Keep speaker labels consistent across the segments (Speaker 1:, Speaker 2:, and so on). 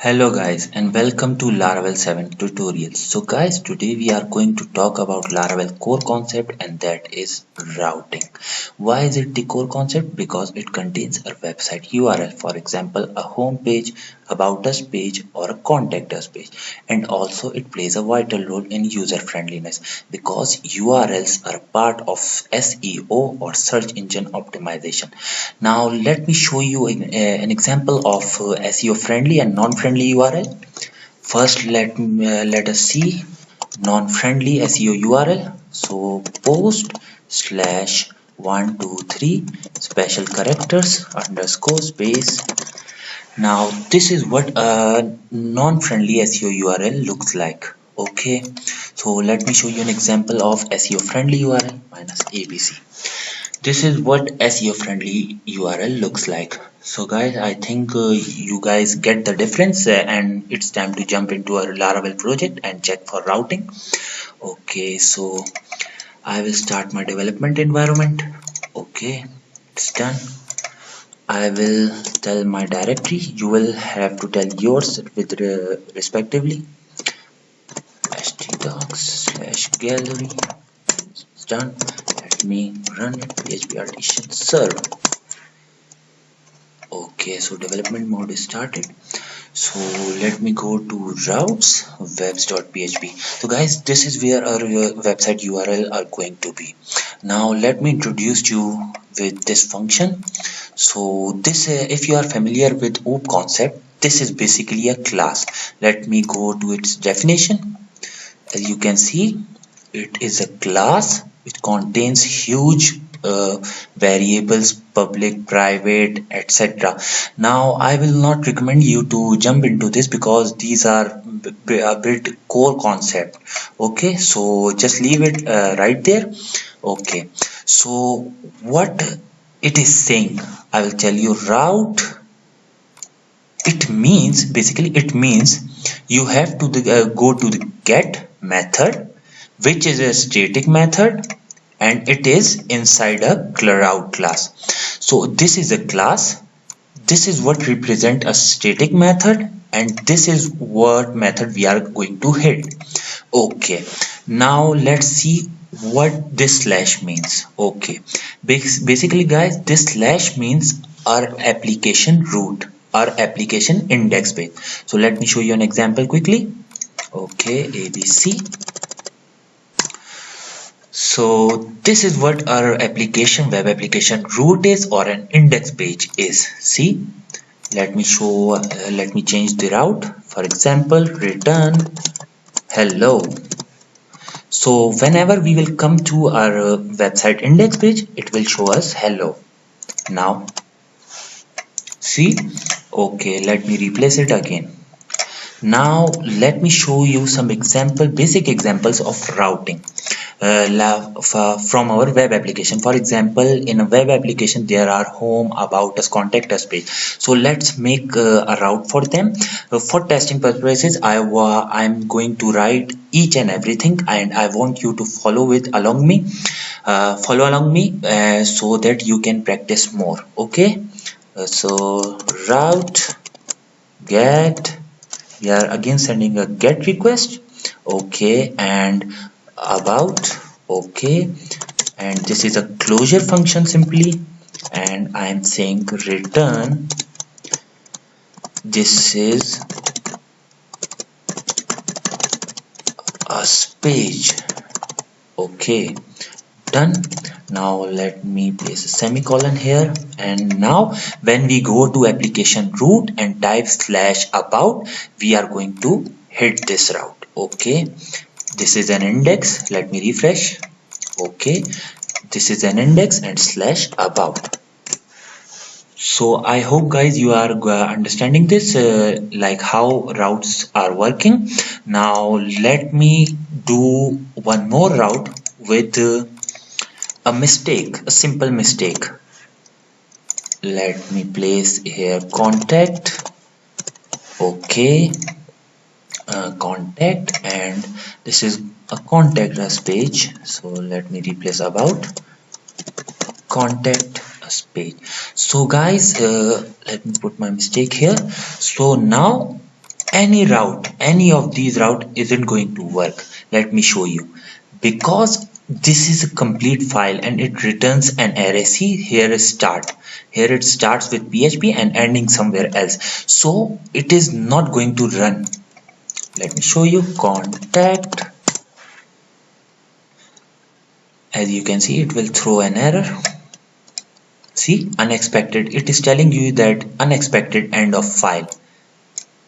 Speaker 1: Hello guys and welcome to Laravel 7 tutorials. So guys, today we are going to talk about Laravel core concept, and that is routing. Why is it the core concept? Because it contains a website URL, for example a home page, about us page or a contact us page, and also it plays a vital role in user friendliness because URLs are a part of SEO or search engine optimization. Now let me show you an example of SEO friendly and non-friendly URL. First, let us see non-friendly SEO URL. So post slash 123 special characters underscore space. Now this is what a non-friendly SEO URL looks like. Okay, so let me show you an example of SEO friendly URL minus ABC. This is what SEO friendly URL looks like. So guys, I think you guys get the difference, and it's time to jump into our Laravel project and check for routing. Okay, so I will start my development environment. Okay, it's done. I will tell my directory. You will have to tell yours with respectively. htdocs slash gallery. It's done. Let me run it. PHP artisan serve. Okay, so development mode is started. So let me go to routes webs.php. So guys, this is where our website URL are going to be. Now let me introduce you with this function. So this if you are familiar with OOP concept, this is basically a class. Let me go to its definition. As you can see, it is a class which contains huge variables, public, private, etc. Now I will not recommend you to jump into this because these are a bit core concept. Okay, so just leave it right there. Okay, so what it is saying, I will tell you. Route, it means basically it means you have to go to the get method, which is a static method, and it is inside a route class. So this is a class. This is what represent a static method, and this is what method we are going to hit. Okay, now let's see what this slash means. Okay, basically guys, this slash means our application root, our application index page. So let me show you an example quickly. Okay, ABC. So this is what our application, web application root is, or an index page is. See, let me show, let me change the route. For example, return hello. So whenever we will come to our website index page, it will show us hello. Now see, okay, let me replace it again. Now let me show you some basic examples of routing from our web application. For example, in a web application there are home, about us, contact us page. So let's make a route for them. For testing purposes, I'm going to write each and everything, and I want you to follow along me so that you can practice more. Okay, so route get, we are again sending a get request. Okay, and about. Okay, and this is a closure function simply, and I am saying return, this is a page. Okay, done. Now let me place a semicolon here, and now when we go to application root and type slash about, we are going to hit this route. Okay, this is an index. Let me refresh. Okay, this is an index and slash about. So I hope guys you are understanding this, like how routes are working. Now let me do one more route with a mistake, a simple mistake. Let me place here contact. Okay, contact, and this is a contact us page. So let me replace about contact us page. So guys, let me put my mistake here. So now any of these route isn't going to work. Let me show you. Because this is a complete file and it returns an array. See, here is start. Here it starts with PHP and ending somewhere else. So it is not going to run. Let me show you. Contact. As you can see, it will throw an error. See, unexpected. It is telling you that unexpected end of file.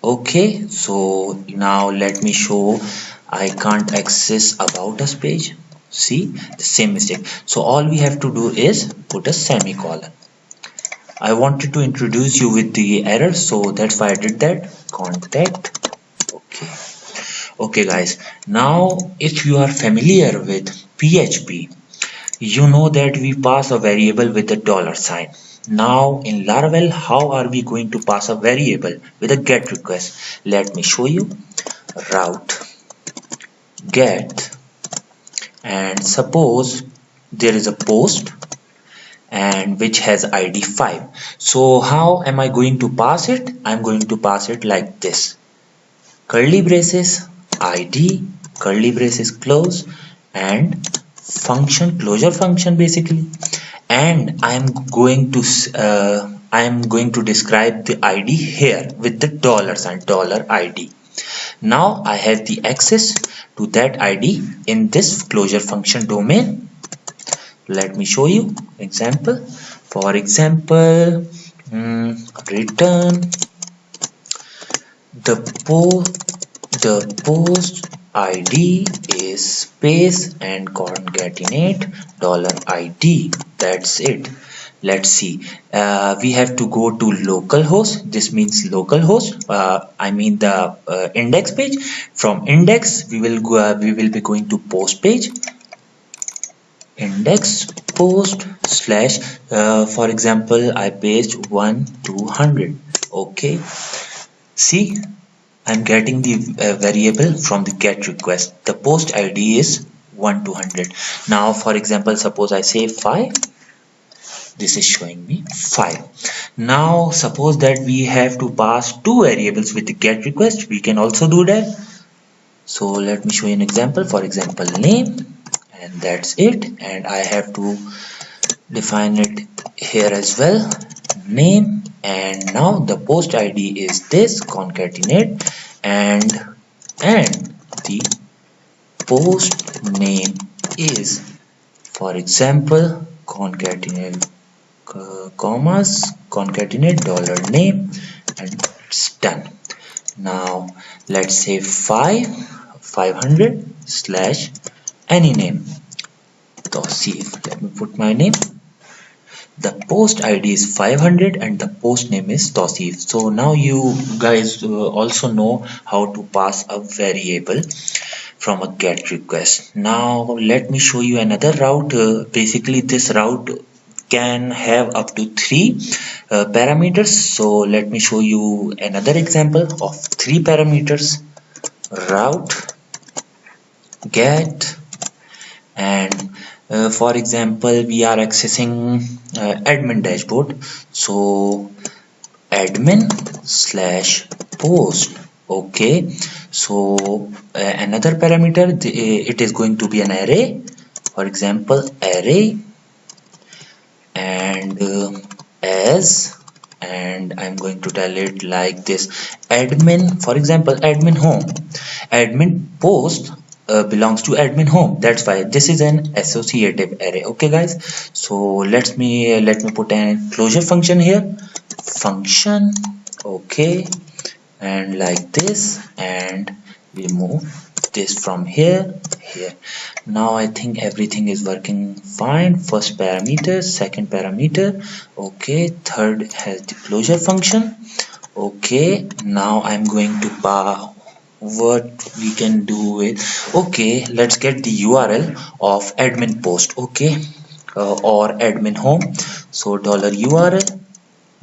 Speaker 1: Okay, so now let me show. I can't access about us page. See, the same mistake. So all we have to do is put a semicolon. I wanted to introduce you with the error, so that's why I did that. Contact. Okay guys, now if you are familiar with PHP, you know that we pass a variable with a dollar sign. Now in Laravel, how are we going to pass a variable with a GET request? Let me show you. Route get, and suppose there is a post and which has ID 5. So how am I going to pass it? I'm going to pass it like this. Curly braces ID, curly braces close, and function, closure function basically. And I am going to describe the ID here with the dollar sign, dollar ID. Now I have the access to that ID in this closure function domain. Let me show you example. For example, return the post ID is space and concatenate $ID. That's it. Let's see. We have to go to localhost. This means localhost. I mean the index page. From index, we will go. We will be going to post page. Index post slash. For example, I paste 1 to 100. Okay. See, I'm getting the variable from the GET request. The post ID is 1 to 100. Now, for example, suppose I say 5. This is showing me 5. Now, suppose that we have to pass two variables with the GET request. We can also do that. So, let me show you an example. For example, name, and that's it. And I have to define it here as well. Name. And now the post ID is this, concatenate, and the post name is, for example, concatenate commas, concatenate $name, and it's done. Now let's say 500 slash any name. So see, let me put my name. The post ID is 500 and the post name is Tosif. So now you guys also know how to pass a variable from a GET request. Now let me show you another route. Basically this route can have up to 3 parameters. So let me show you another example of 3 parameters. Route get, and for example, we are accessing admin dashboard. So admin slash post. Okay. So another parameter, it is going to be an array. For example, array and as, and I'm going to tell it like this. Admin, for example, admin home. Admin post belongs to admin home. That's why this is an associative array. Okay guys, so let me put a closure function here, function. Okay, and like this, and we move this from here. Now I think everything is working fine. First parameter, second parameter, okay, third has the closure function. Okay, now I'm going to what we can do with, okay, let's get the URL of admin post, okay, or admin home. So $URL,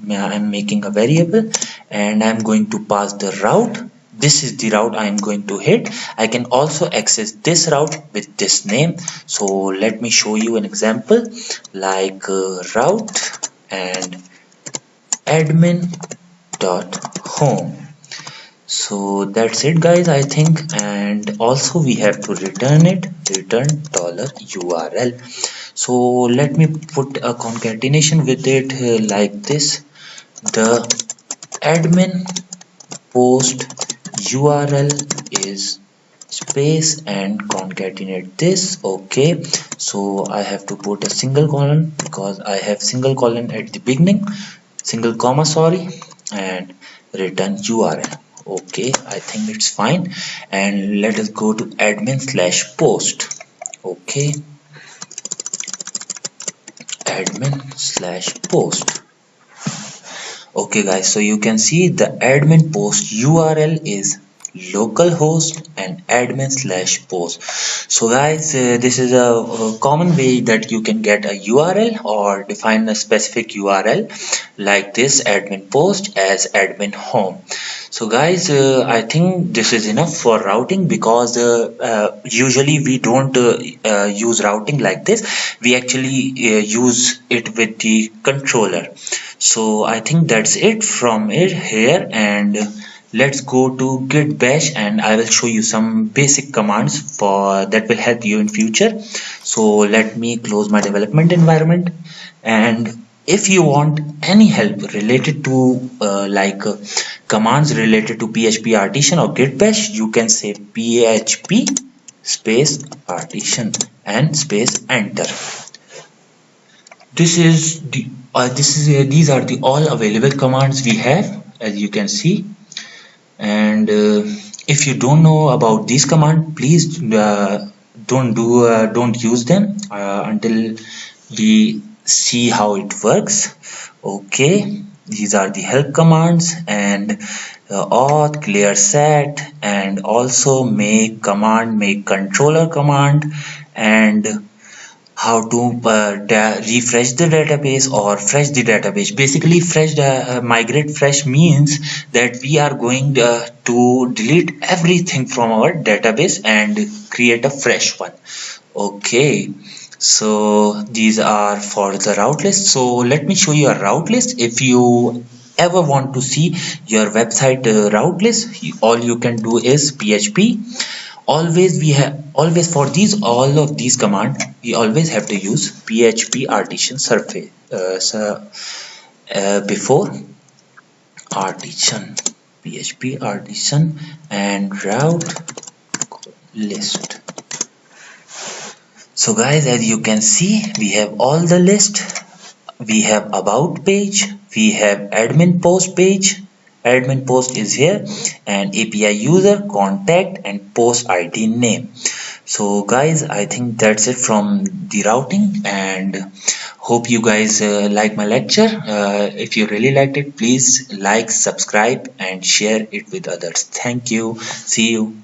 Speaker 1: I'm making a variable and I'm going to pass the route. This is the route I'm going to hit. I can also access this route with this name. So let me show you an example like route and admin dot home. So that's it guys, I think. And also we have to return it, return $URL. So let me put a concatenation with it like this: the admin post URL is space and concatenate this. Okay, so I have to put a single colon because I have single colon at the beginning, single comma, sorry, and return URL. Okay, I think it's fine. And let us go to admin slash post. Okay, admin slash post. Okay guys, so you can see the admin post URL is localhost and admin slash post. So guys, this is a common way that you can get a URL or define a specific URL like this admin post as admin home. So guys, I think this is enough for routing, because usually we don't use routing like this. We actually use it with the controller. So I think that's it from it here, and let's go to git bash and I will show you some basic commands for that will help you in future. So let me close my development environment, and if you want any help related to commands related to PHP artisan or git bash, you can say PHP space artisan and space enter. These are the all available commands we have, as you can see. And if you don't know about these commands, please don't use them until we see how it works. Okay, these are the help commands, and auth, clear set, and also make command, make controller command, and how to refresh the database or fresh the database. Basically, migrate fresh means that we are going to delete everything from our database and create a fresh one. Okay, so these are for the route list. So let me show you a route list. If you ever want to see your website route list, all you can do is PHP. Always for these all of these commands, we always have to use PHP artisan surface before artisan, PHP artisan and route list. So guys, as you can see, we have all the list. We have about page, we have admin post page, admin post is here, and API user, contact, and post ID name. So guys, I think that's it from the routing, and hope you guys like my lecture. If you really liked it, please like, subscribe, and share it with others. Thank you. See you.